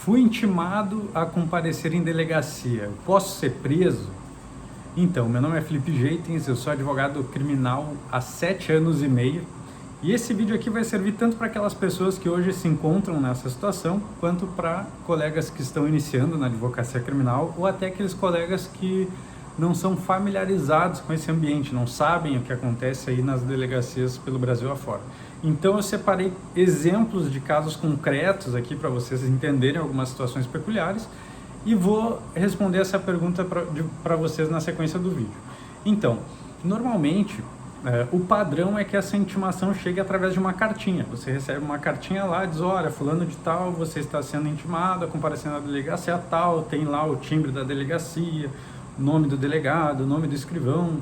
Fui intimado a comparecer em delegacia. Eu posso ser preso? Então, meu nome é Felipe Jeitens, eu sou advogado criminal há 7 anos e meio. E esse vídeo aqui vai servir tanto para aquelas pessoas que hoje se encontram nessa situação, quanto para colegas que estão iniciando na advocacia criminal, ou até aqueles colegas que não são familiarizados com esse ambiente, não sabem o que acontece aí nas delegacias pelo Brasil afora. Então eu separei exemplos de casos concretos aqui para vocês entenderem algumas situações peculiares e vou responder essa pergunta para vocês na sequência do vídeo. Então, normalmente o padrão é que essa intimação chegue através de uma cartinha. Você recebe uma cartinha lá, diz: olha, fulano de tal, você está sendo intimado a comparecer na delegacia tal, tem lá o timbre da delegacia, o nome do delegado, o nome do escrivão,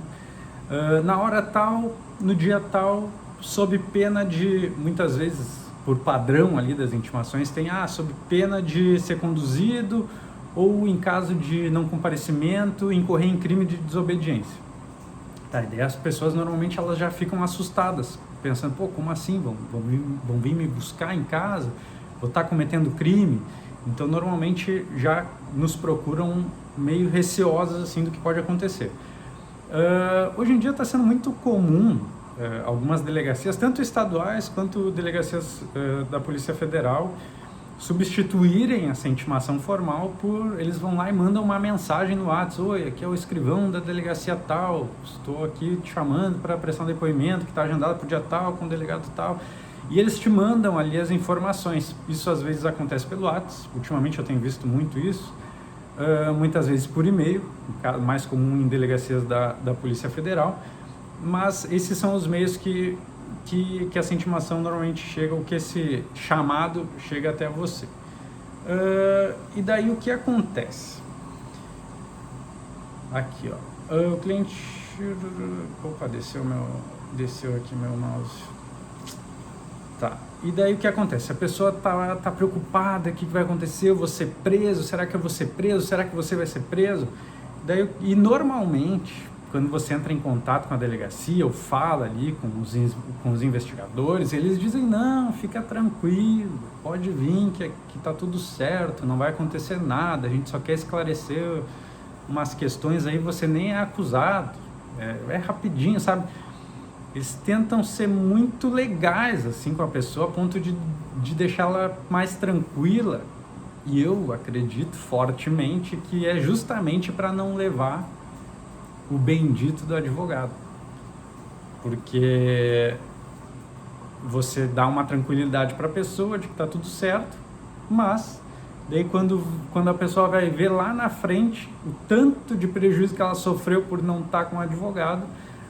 na hora tal, no dia tal, sob pena de, muitas vezes, por padrão ali das intimações, tem, sob pena de ser conduzido ou em caso de não comparecimento, incorrer em crime de desobediência. Tá, e daí as pessoas normalmente elas já ficam assustadas, pensando, pô, como assim? Vão vir me buscar em casa? Vou estar cometendo crime? Então, normalmente já nos procuram meio receosas assim do que pode acontecer. Hoje em dia está sendo muito comum algumas delegacias, tanto estaduais quanto delegacias da Polícia Federal, substituírem essa intimação formal por... Eles vão lá e mandam uma mensagem no WhatsApp: oi, aqui é o escrivão da delegacia tal, estou aqui te chamando para prestar um depoimento que está agendado para o dia tal, com o delegado tal. E eles te mandam ali as informações. Isso às vezes acontece pelo WhatsApp, ultimamente eu tenho visto muito isso, muitas vezes por e-mail, mais comum em delegacias da Polícia Federal, mas esses são os meios que essa intimação normalmente chega, ou que esse chamado chega até você. E daí o que acontece? Aqui, ó, o cliente... Opa, desceu aqui meu mouse. Tá, e daí o que acontece? A pessoa tá preocupada: o que vai acontecer? Eu vou ser preso? Será que eu vou ser preso? Será que você vai ser preso? E normalmente, quando você entra em contato com a delegacia ou fala ali com os investigadores, eles dizem: não, fica tranquilo, pode vir que tá tudo certo, não vai acontecer nada, a gente só quer esclarecer umas questões aí, você nem é acusado, é rapidinho, sabe? Eles tentam ser muito legais assim com a pessoa, a ponto de deixá-la mais tranquila, e eu acredito fortemente que é justamente para não levar o bendito do advogado, porque você dá uma tranquilidade para a pessoa de que está tudo certo, mas daí quando a pessoa vai ver lá na frente o tanto de prejuízo que ela sofreu por não estar com o advogado,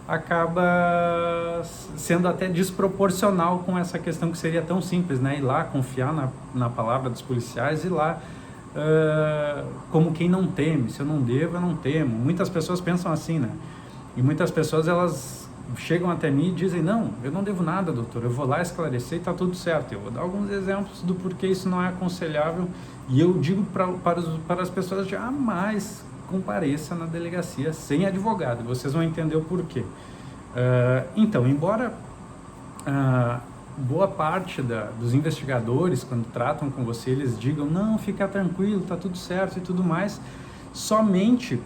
acaba sendo até desproporcional com essa questão que seria tão simples, né? Ir lá, confiar na palavra dos policiais, ir lá como quem não teme. Se eu não devo, eu não temo. Muitas pessoas pensam assim, né? E muitas pessoas, elas chegam até mim e dizem: não, eu não devo nada, doutor, eu vou lá esclarecer e está tudo certo. Eu vou dar alguns exemplos do porquê isso não é aconselhável, e eu digo para as pessoas: jamais compareça na delegacia sem advogado. Vocês vão entender o porquê. Então, embora boa parte dos investigadores, quando tratam com você, eles digam: não, fica tranquilo, tá tudo certo e tudo mais, somente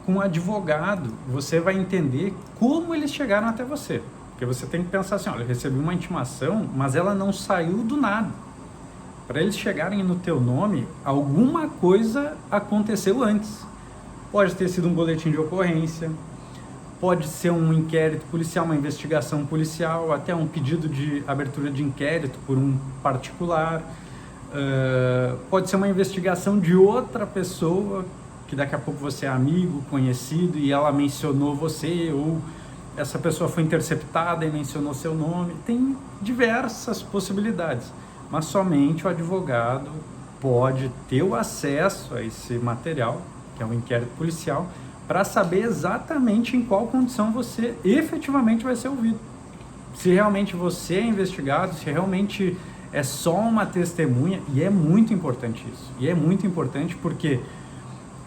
com o advogado você vai entender como eles chegaram até você. Porque você tem que pensar assim: olha, eu recebi uma intimação, mas ela não saiu do nada. Para eles chegarem no teu nome, alguma coisa aconteceu antes. Pode ter sido um boletim de ocorrência, pode ser um inquérito policial, uma investigação policial, até um pedido de abertura de inquérito por um particular, pode ser uma investigação de outra pessoa, que daqui a pouco você é amigo, conhecido, e ela mencionou você, ou essa pessoa foi interceptada e mencionou seu nome. Tem diversas possibilidades, mas somente o advogado pode ter o acesso a esse material, que é um inquérito policial, para saber exatamente em qual condição você efetivamente vai ser ouvido. Se realmente você é investigado, se realmente é só uma testemunha. E é muito importante isso. E é muito importante porque,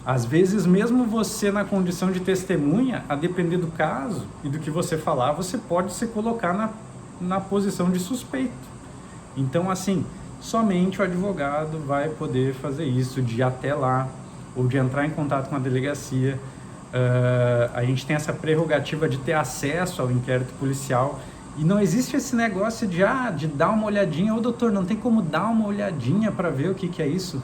às vezes, mesmo você na condição de testemunha, a depender do caso e do que você falar, você pode se colocar na posição de suspeito. Então, assim, somente o advogado vai poder fazer isso, de ir até lá, ou de entrar em contato com a delegacia. A gente tem essa prerrogativa de ter acesso ao inquérito policial, e não existe esse negócio de dar uma olhadinha. Ô doutor, não tem como dar uma olhadinha para ver o que é isso?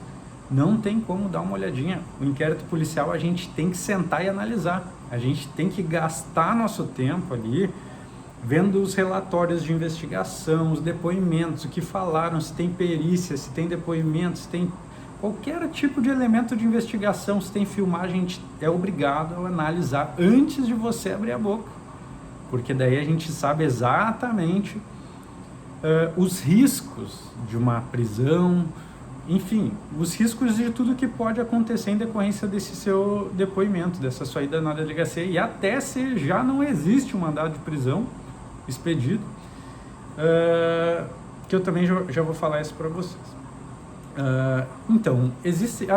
Não tem como dar uma olhadinha. O inquérito policial a gente tem que sentar e analisar. A gente tem que gastar nosso tempo ali vendo os relatórios de investigação, os depoimentos, o que falaram, se tem perícia, se tem depoimentos, se tem qualquer tipo de elemento de investigação, se tem filmagem, a gente é obrigado a analisar antes de você abrir a boca. Porque daí a gente sabe exatamente os riscos de uma prisão, enfim, os riscos de tudo que pode acontecer em decorrência desse seu depoimento, dessa sua ida na delegacia, e até se já não existe um mandado de prisão expedido, que eu também já vou falar isso para vocês. Então,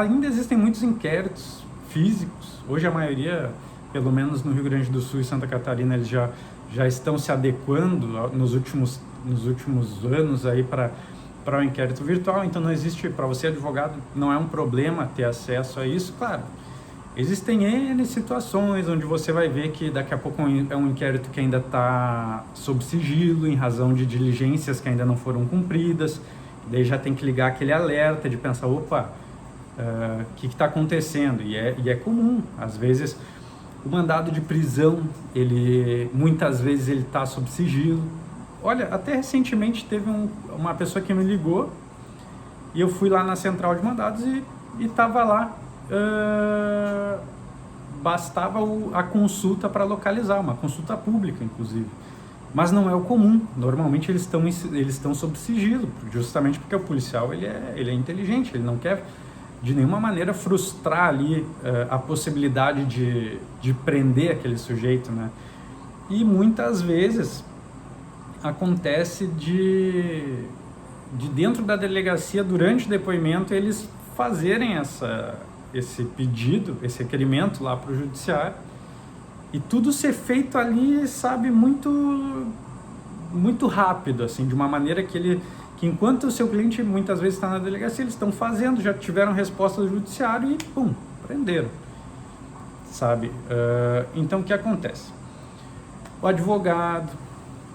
ainda existem muitos inquéritos físicos. Hoje a maioria, pelo menos no Rio Grande do Sul e Santa Catarina, eles já estão se adequando nos últimos anos aí para o inquérito virtual. Então não existe, para você advogado, não é um problema ter acesso a isso. Claro, existem N situações onde você vai ver que daqui a pouco é um inquérito que ainda está sob sigilo, em razão de diligências que ainda não foram cumpridas. Daí já tem que ligar aquele alerta de pensar, opa, o que está acontecendo? E é comum, às vezes, o mandado de prisão, muitas vezes ele está sob sigilo. Olha, até recentemente teve uma pessoa que me ligou e eu fui lá na central de mandados e estava lá, bastava a consulta para localizar, uma consulta pública, inclusive. Mas não é o comum. Normalmente eles estão sob sigilo, justamente porque o policial ele é inteligente, ele não quer de nenhuma maneira frustrar ali a possibilidade de prender aquele sujeito, né? E muitas vezes acontece de dentro da delegacia, durante o depoimento, eles fazerem esse pedido, esse requerimento lá para o judiciário, e tudo ser feito ali, sabe, muito, muito rápido, assim, de uma maneira que enquanto o seu cliente muitas vezes está na delegacia, eles estão fazendo, já tiveram resposta do judiciário e, pum, prenderam, sabe? Então, o que acontece? O advogado,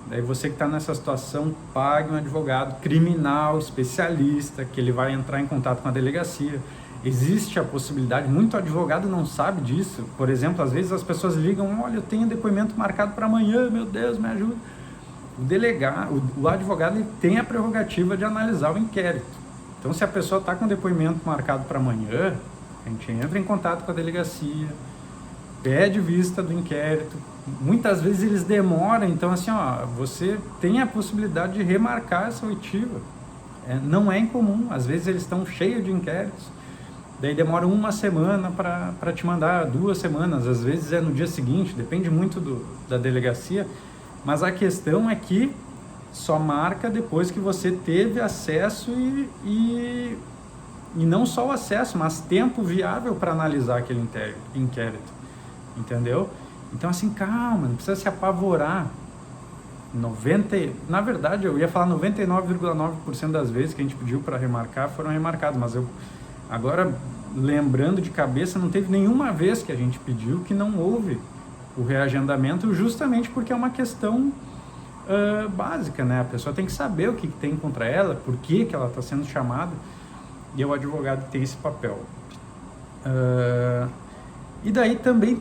daí você que está nessa situação, pague um advogado criminal, especialista, que ele vai entrar em contato com a delegacia. Existe a possibilidade, muito advogado não sabe disso. Por exemplo, às vezes as pessoas ligam, olha, eu tenho depoimento marcado para amanhã, meu Deus, me ajuda. O advogado ele tem a prerrogativa de analisar o inquérito. Então, se a pessoa está com depoimento marcado para amanhã, a gente entra em contato com a delegacia, pede vista do inquérito. Muitas vezes eles demoram, então assim, você tem a possibilidade de remarcar essa oitiva. Não é incomum, às vezes eles estão cheios de inquéritos, daí demora uma semana para te mandar, 2 semanas, às vezes é no dia seguinte, depende muito da delegacia, mas a questão é que só marca depois que você teve acesso e não só o acesso, mas tempo viável para analisar aquele inquérito, entendeu? Então assim, calma, não precisa se apavorar. Na verdade, eu ia falar 99,9% das vezes que a gente pediu para remarcar foram remarcadas, mas eu agora, lembrando de cabeça, não teve nenhuma vez que a gente pediu que não houve o reagendamento, justamente porque é uma questão básica, né? A pessoa tem que saber o que tem contra ela, por que ela está sendo chamada, e é o advogado que tem esse papel. E daí também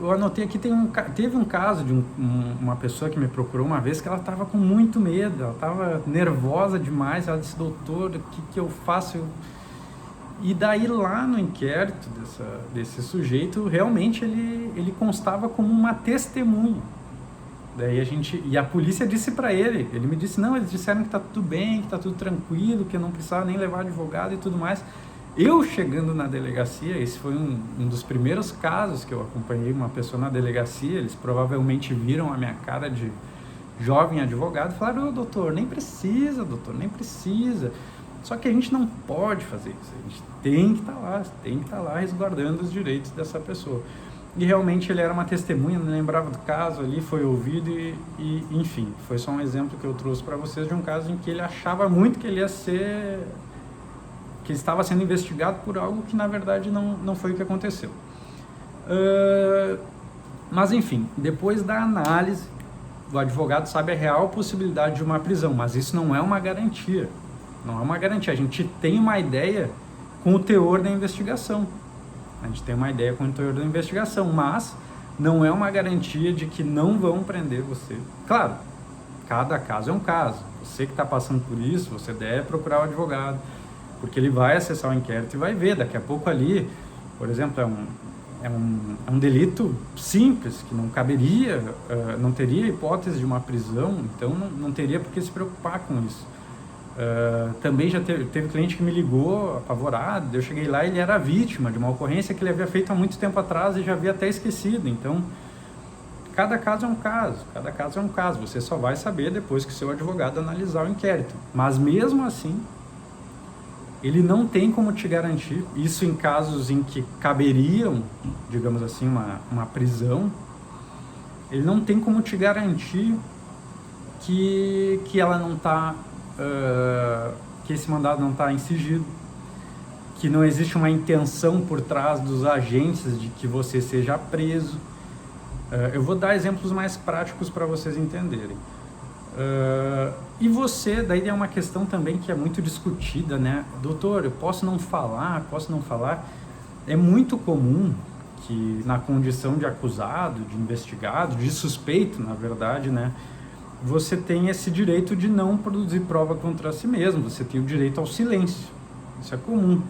eu anotei aqui, teve um caso de uma pessoa que me procurou uma vez que ela estava com muito medo, ela estava nervosa demais, ela disse, doutor, o que eu faço? E daí lá no inquérito desse sujeito, realmente ele constava como uma testemunha. Daí a polícia disse para ele me disse, não, eles disseram que está tudo bem, que está tudo tranquilo, que eu não precisava nem levar advogado e tudo mais. Eu chegando na delegacia, esse foi um dos primeiros casos que eu acompanhei uma pessoa na delegacia, eles provavelmente viram a minha cara de jovem advogado e falaram, doutor, nem precisa, Só que a gente não pode fazer isso, a gente tem que estar lá resguardando os direitos dessa pessoa. e realmente ele era uma testemunha, não lembrava do caso ali, foi ouvido e enfim, foi só um exemplo que eu trouxe para vocês de um caso em que ele achava muito que ele ia ser, que ele estava sendo investigado por algo que na verdade não foi o que aconteceu. Mas enfim, depois da análise, o advogado sabe a real possibilidade de uma prisão, mas isso não é uma garantia, não é uma garantia, a gente tem uma ideia com o teor da investigação. A gente tem uma ideia com o teor da investigação, mas não é uma garantia de que não vão prender você. Claro, cada caso é um caso. Você que está passando por isso, você deve procurar o advogado, porque ele vai acessar o inquérito e vai ver. Daqui a pouco ali, por exemplo, é um delito simples, que não caberia, não teria hipótese de uma prisão, então não teria por que se preocupar com isso. Também já teve cliente que me ligou apavorado, eu cheguei lá e ele era vítima de uma ocorrência que ele havia feito há muito tempo atrás e já havia até esquecido. Então, cada caso é um caso, cada caso é um caso. Você só vai saber depois que o seu advogado analisar o inquérito. Mas mesmo assim, ele não tem como te garantir, isso em casos em que caberiam, digamos assim, uma prisão, ele não tem como te garantir que ela não está... que esse mandado não está em sigilo, que não existe uma intenção por trás dos agentes de que você seja preso. Eu vou dar exemplos mais práticos para vocês entenderem. E você, daí é uma questão também que é muito discutida, né? Doutor, eu posso não falar, posso não falar? É muito comum que na condição de acusado, de investigado, de suspeito, na verdade, né? Você tem esse direito de não produzir prova contra si mesmo, você tem o direito ao silêncio, isso é comum.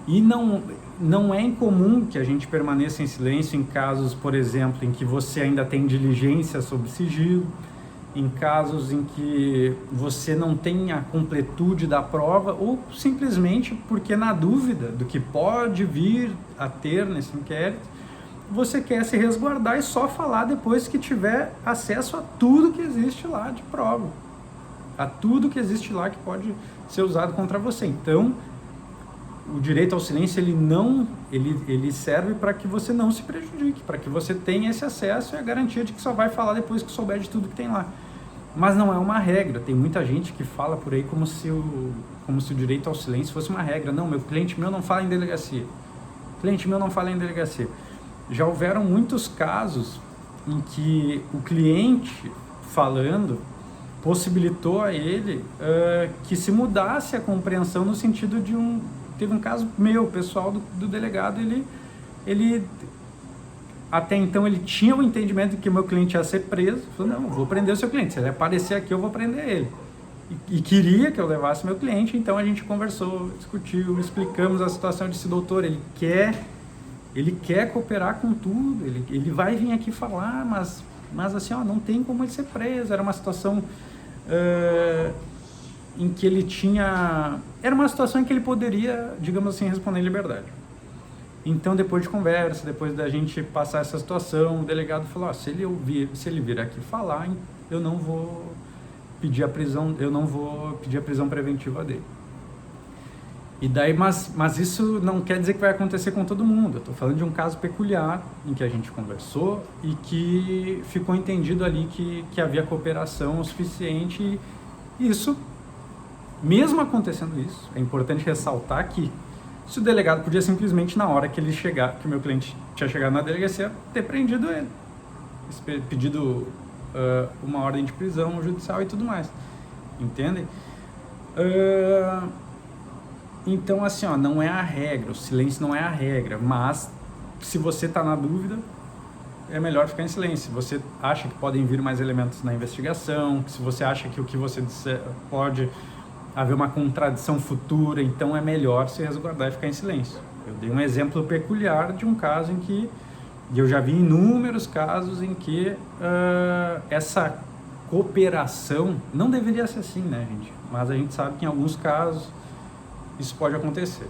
E não é incomum que a gente permaneça em silêncio em casos, por exemplo, em que você ainda tem diligência sobre sigilo, em casos em que você não tem a completude da prova, ou simplesmente porque na dúvida do que pode vir a ter nesse inquérito, você quer se resguardar e só falar depois que tiver acesso a tudo que existe lá de prova, a tudo que existe lá que pode ser usado contra você. Então, o direito ao silêncio ele serve para que você não se prejudique, para que você tenha esse acesso e a garantia de que só vai falar depois que souber de tudo que tem lá. Mas não é uma regra. Tem muita gente que fala por aí como se o direito ao silêncio fosse uma regra. Não, meu cliente meu não fala em delegacia. Cliente meu não fala em delegacia. Já houveram muitos casos em que o cliente falando possibilitou a ele que se mudasse a compreensão no sentido de teve um caso meu, pessoal do delegado, ele até então ele tinha o entendimento de que o meu cliente ia ser preso, falou, não, eu vou prender o seu cliente, se ele aparecer aqui eu vou prender ele. E queria que eu levasse meu cliente, então a gente conversou, discutiu, explicamos a situação, desse doutor, ele quer cooperar com tudo, ele vai vir aqui falar, mas assim, não tem como ele ser preso. Era uma situação em que ele tinha... Era uma situação em que ele poderia, digamos assim, responder em liberdade. Então, depois de conversa, depois da gente passar essa situação, o delegado falou, se ele vir aqui falar, eu não vou pedir a prisão preventiva dele. E daí, mas isso não quer dizer que vai acontecer com todo mundo. Eu estou falando de um caso peculiar em que a gente conversou e que ficou entendido ali que havia cooperação o suficiente. E isso, mesmo acontecendo isso, é importante ressaltar que se o delegado podia simplesmente, na hora que ele chegar, que o meu cliente tinha chegado na delegacia, ter prendido ele, pedido uma ordem de prisão judicial e tudo mais. Entendem? Então, assim, não é a regra, o silêncio não é a regra, mas se você está na dúvida, é melhor ficar em silêncio. Se você acha que podem vir mais elementos na investigação, se você acha que o que você disser pode haver uma contradição futura, então é melhor se resguardar e ficar em silêncio. Eu dei um exemplo peculiar de um caso em que, e eu já vi inúmeros casos em que essa cooperação, não deveria ser assim, né, gente? Mas a gente sabe que em alguns casos isso pode acontecer.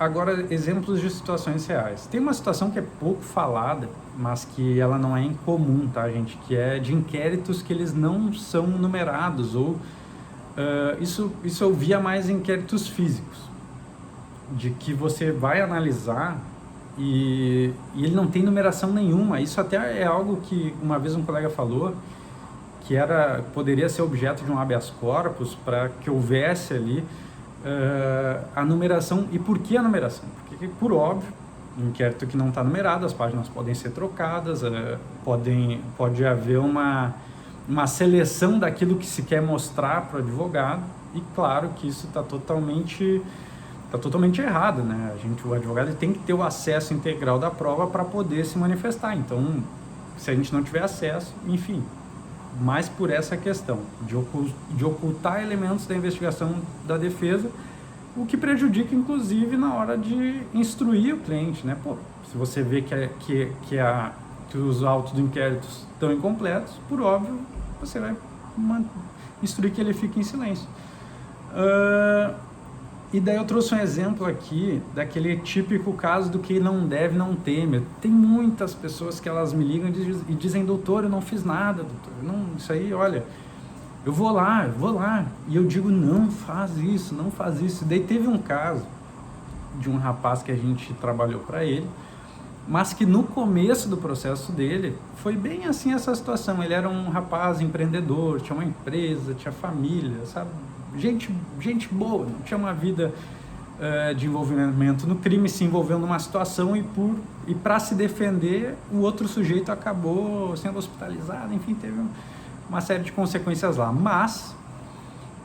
Agora, exemplos de situações reais. Tem uma situação que é pouco falada, mas que ela não é incomum, tá, gente? Que é de inquéritos que eles não são numerados, ou isso eu via mais em inquéritos físicos. de que você vai analisar e ele não tem numeração nenhuma. Isso até é algo que uma vez um colega falou, que poderia ser objeto de um habeas corpus para que houvesse ali a numeração. E por que a numeração? Porque, por óbvio, um inquérito que não está numerado, as páginas podem ser trocadas, pode haver uma seleção daquilo que se quer mostrar para o advogado, e claro que isso está totalmente errado, né? O advogado tem que ter o acesso integral da prova para poder se manifestar. Então, se a gente não tiver acesso, enfim, mais por essa questão de ocultar elementos da investigação da defesa, o que prejudica, inclusive, na hora de instruir o cliente, né? Pô, se você vê que os autos do inquérito estão incompletos, por óbvio, você vai instruir que ele fique em silêncio. E daí eu trouxe um exemplo aqui daquele típico caso do que não deve, não teme. Tem muitas pessoas que elas me ligam e dizem: doutor, eu não fiz nada, doutor. Isso aí, olha, eu vou lá. E eu digo: não faz isso. E daí teve um caso de um rapaz que a gente trabalhou para ele, mas que no começo do processo dele foi bem assim essa situação. Ele era um rapaz empreendedor, tinha uma empresa, tinha família, sabe? Gente boa, não tinha uma vida de envolvimento no crime, se envolveu numa situação e para se defender, o outro sujeito acabou sendo hospitalizado, enfim, teve uma série de consequências lá. Mas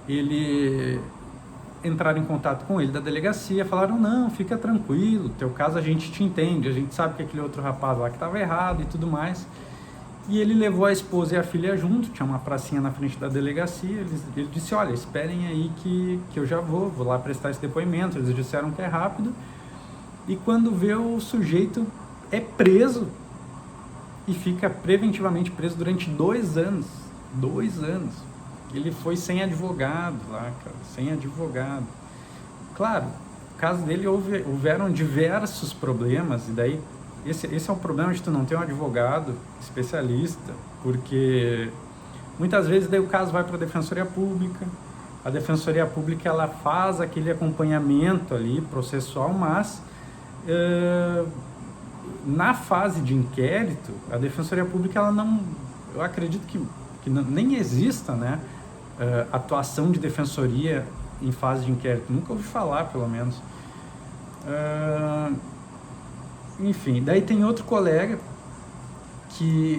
ele entraram em contato com ele da delegacia, falaram: não, fica tranquilo, teu caso a gente te entende, a gente sabe que aquele outro rapaz lá que estava errado e tudo mais. E ele levou a esposa e a filha junto, tinha uma pracinha na frente da delegacia. Ele disse: olha, esperem aí que eu já vou lá prestar esse depoimento. Eles disseram que é rápido. E quando vê, o sujeito é preso e fica preventivamente preso durante 2 anos. 2 anos. Ele foi sem advogado lá, cara, sem advogado. Claro, no caso dele houveram diversos problemas, e daí esse é o problema de tu não ter um advogado especialista, porque muitas vezes daí o caso vai para a Defensoria Pública, a Defensoria Pública ela faz aquele acompanhamento ali processual, mas na fase de inquérito, a Defensoria Pública ela não, eu acredito que nem exista, né, atuação de defensoria em fase de inquérito, nunca ouvi falar, pelo menos. Enfim, daí tem outro colega,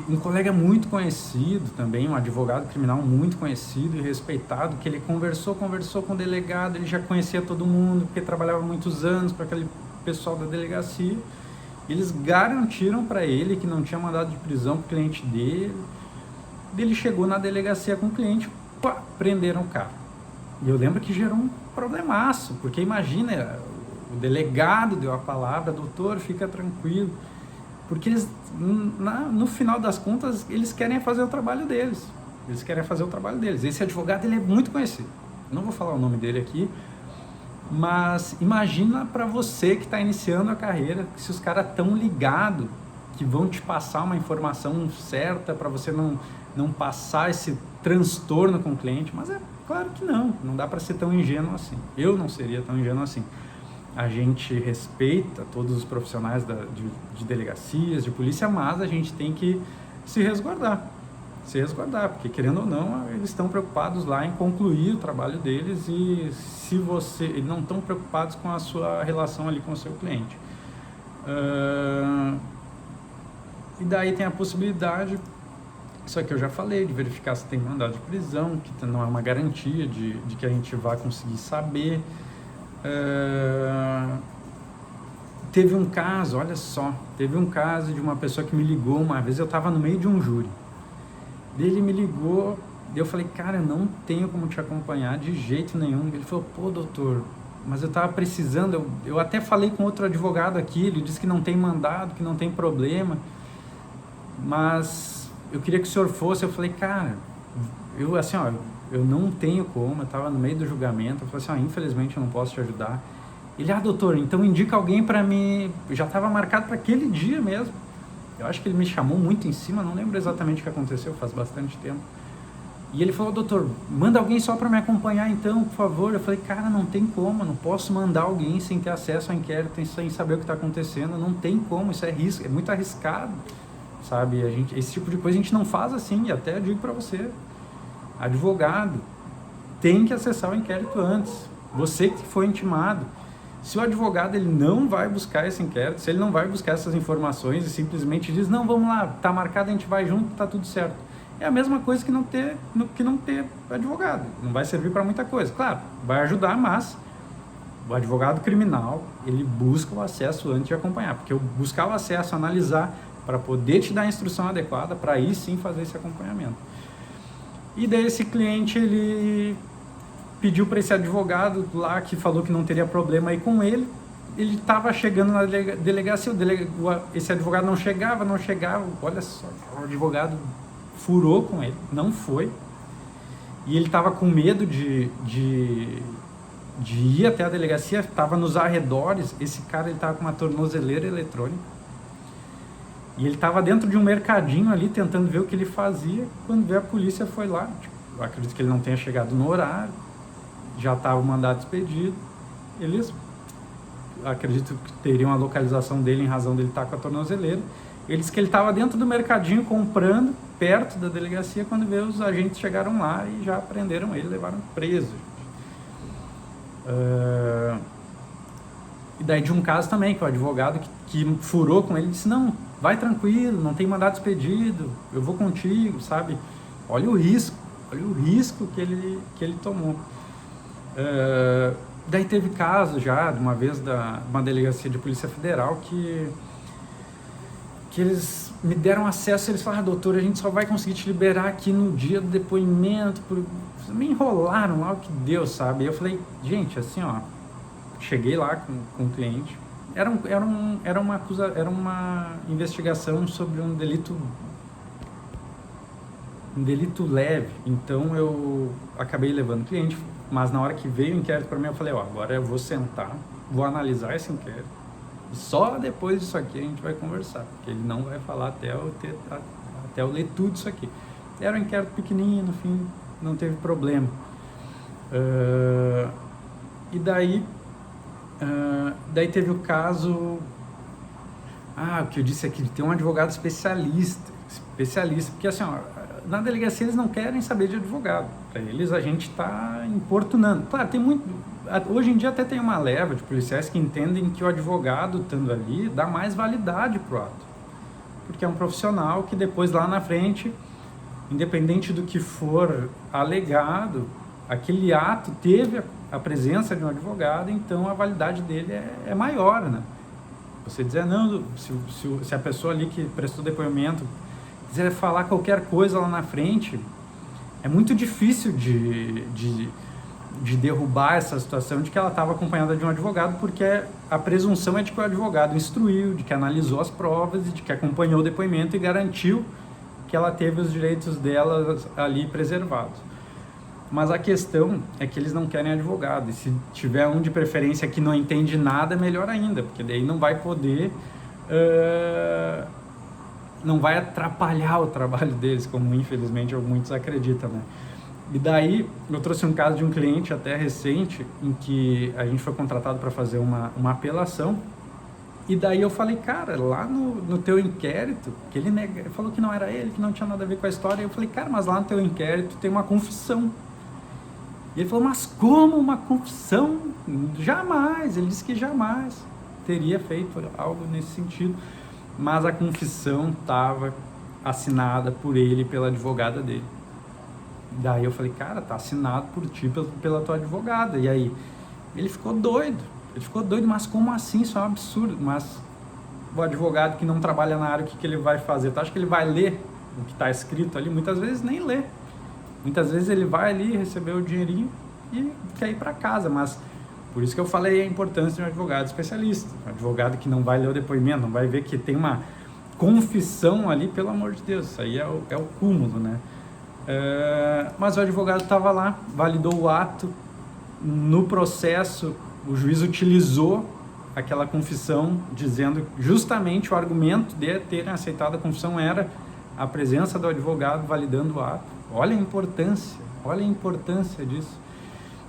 um colega muito conhecido também, um advogado criminal muito conhecido e respeitado, que ele conversou com o delegado, ele já conhecia todo mundo, porque trabalhava muitos anos para aquele pessoal da delegacia. Eles garantiram para ele que não tinha mandado de prisão para o cliente dele. Ele chegou na delegacia com o cliente, prenderam o cara. E eu lembro que gerou um problemaço, porque imagina, o delegado deu a palavra: doutor, fica tranquilo, porque eles, no final das contas, eles querem fazer o trabalho deles. Esse advogado, ele é muito conhecido. Não vou falar o nome dele aqui, mas imagina para você que está iniciando a carreira, se os caras estão ligados, que vão te passar uma informação certa para você não passar esse transtorno com o cliente. Mas é claro que não dá para ser tão ingênuo assim. Eu não seria tão ingênuo assim. A gente respeita todos os profissionais de delegacias, de polícia, mas a gente tem que se resguardar, porque querendo ou não, eles estão preocupados lá em concluir o trabalho deles, e eles não estão preocupados com a sua relação ali com o seu cliente. E daí tem a possibilidade, só que eu já falei, de verificar se tem mandado de prisão, que não é uma garantia de que a gente vai conseguir saber. Teve um caso, olha só, de uma pessoa que me ligou uma vez, eu estava no meio de um júri. Ele me ligou, eu falei: cara, eu não tenho como te acompanhar de jeito nenhum. Ele falou: pô, doutor, mas eu estava precisando, eu até falei com outro advogado aqui, ele disse que não tem mandado, que não tem problema, mas eu queria que o senhor fosse. Eu falei: cara, eu não tenho como, eu estava no meio do julgamento. Eu falei assim: infelizmente eu não posso te ajudar. Ele: doutor, então indica alguém para mim. Já estava marcado para aquele dia mesmo. Eu acho que ele me chamou muito em cima, não lembro exatamente o que aconteceu, faz bastante tempo. E ele falou, doutor, manda alguém só para me acompanhar então, por favor. Eu falei, cara, não tem como, eu não posso mandar alguém sem ter acesso ao inquérito, sem saber o que está acontecendo, não tem como, isso é risco, é muito arriscado, sabe? Esse tipo de coisa a gente não faz assim, e até eu digo para você, advogado tem que acessar o inquérito antes. Você que foi intimado, se o advogado ele não vai buscar esse inquérito, se ele não vai buscar essas informações e simplesmente diz, não, vamos lá, tá marcado, a gente vai junto, tá tudo certo. É a mesma coisa que não ter advogado. Não vai servir para muita coisa. Claro, vai ajudar, mas o advogado criminal, ele busca o acesso antes de acompanhar. Porque buscar o acesso, analisar, para poder te dar a instrução adequada, para aí sim fazer esse acompanhamento. E daí esse cliente, ele pediu para esse advogado lá, que falou que não teria problema aí com ele. Ele estava chegando na delegacia, esse advogado não chegava, olha só, o advogado furou com ele, não foi, e ele estava com medo de ir até a delegacia, estava nos arredores, esse cara estava com uma tornozeleira eletrônica, e ele estava dentro de um mercadinho ali, tentando ver o que ele fazia, quando veio a polícia foi lá, eu acredito que ele não tenha chegado no horário, já estava o mandado expedido, eles, acredito que teriam a localização dele em razão dele estar com a tornozeleira. Ele disse que ele estava dentro do mercadinho comprando, perto da delegacia, quando veio os agentes chegaram lá e já prenderam ele, levaram preso. E daí de um caso também, que o advogado que furou com ele, disse, não, vai tranquilo, não tem mandado expedido, eu vou contigo, sabe? Olha o risco que ele tomou. Daí teve caso já, de uma vez, uma delegacia de Polícia Federal, que eles me deram acesso, eles falaram, doutor, a gente só vai conseguir te liberar aqui no dia do depoimento, me enrolaram lá o que deu, sabe? E eu falei, gente, assim, ó, cheguei lá com o cliente, era uma investigação sobre um delito leve, então eu acabei levando o cliente, mas na hora que veio o inquérito para mim, eu falei, ó, agora eu vou sentar, vou analisar esse inquérito, só depois disso aqui a gente vai conversar, porque ele não vai falar até eu ler tudo isso aqui. Era um inquérito pequenininho, no fim não teve problema. E daí teve o caso, o que eu disse aqui, tem um advogado especialista, porque assim, ó, na delegacia eles não querem saber de advogado, para eles a gente está importunando. Claro, tem muito, hoje em dia até tem uma leva de policiais que entendem que o advogado estando ali dá mais validade para o ato, porque é um profissional que depois lá na frente, independente do que for alegado, aquele ato teve a presença de um advogado, então a validade dele é maior, né? Você dizer, não, se a pessoa ali que prestou depoimento quiser falar qualquer coisa lá na frente, é muito difícil de derrubar essa situação de que ela estava acompanhada de um advogado, porque a presunção é de que o advogado instruiu, de que analisou as provas e de que acompanhou o depoimento e garantiu que ela teve os direitos dela ali preservados. Mas a questão é que eles não querem advogado, e se tiver um de preferência que não entende nada, melhor ainda, porque daí não vai poder, não vai atrapalhar o trabalho deles, como infelizmente muitos acreditam, né? E daí eu trouxe um caso de um cliente até recente, em que a gente foi contratado para fazer uma apelação, e daí eu falei, cara, lá no teu inquérito, que ele falou que não era ele, que não tinha nada a ver com a história, eu falei, cara, mas lá no teu inquérito tem uma confissão. E ele falou, mas como uma confissão? Jamais, ele disse que jamais teria feito algo nesse sentido, mas a confissão estava assinada por ele e pela advogada dele. Daí eu falei, cara, tá assinado por ti, pela tua advogada. E aí, ele ficou doido, mas como assim? Isso é um absurdo. Mas o advogado que não trabalha na área, o que ele vai fazer? Tu acha que ele vai ler o que está escrito ali? Muitas vezes nem lê. Muitas vezes ele vai ali receber o dinheirinho e quer ir para casa, mas por isso que eu falei a importância de um advogado especialista, um advogado que não vai ler o depoimento, não vai ver que tem uma confissão ali, pelo amor de Deus, isso aí é o cúmulo, né? Mas o advogado estava lá, validou o ato, no processo o juiz utilizou aquela confissão, dizendo justamente o argumento de terem aceitado a confissão era a presença do advogado validando o ato. Olha a importância disso.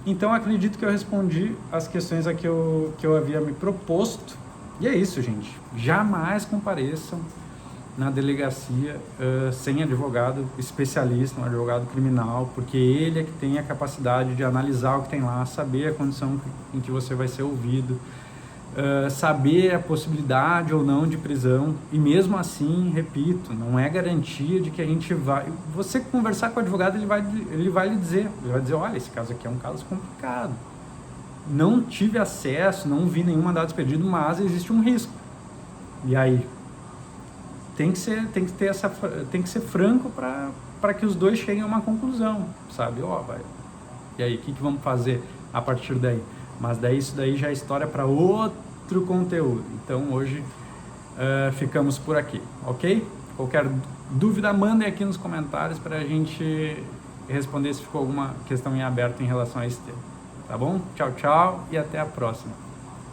Então acredito que eu respondi as questões a que eu havia me proposto. E é isso, gente. Jamais compareçam na delegacia sem advogado especialista, um advogado criminal, porque ele é que tem a capacidade de analisar o que tem lá, saber a condição em que você vai ser ouvido, saber a possibilidade ou não de prisão. E mesmo assim, repito, não é garantia de que a gente vai... Você conversar com o advogado, ele vai lhe dizer, olha, esse caso aqui é um caso complicado. Não tive acesso, não vi nenhum mandado expedido, mas existe um risco. E aí? Tem que ser franco para que os dois cheguem a uma conclusão, sabe? E aí, o que vamos fazer a partir daí? Mas daí isso daí já é história para outro conteúdo. Então hoje ficamos por aqui, ok? Qualquer dúvida, mandem aqui nos comentários para a gente responder se ficou alguma questão em aberto em relação a esse tema. Tá bom? Tchau, tchau e até a próxima.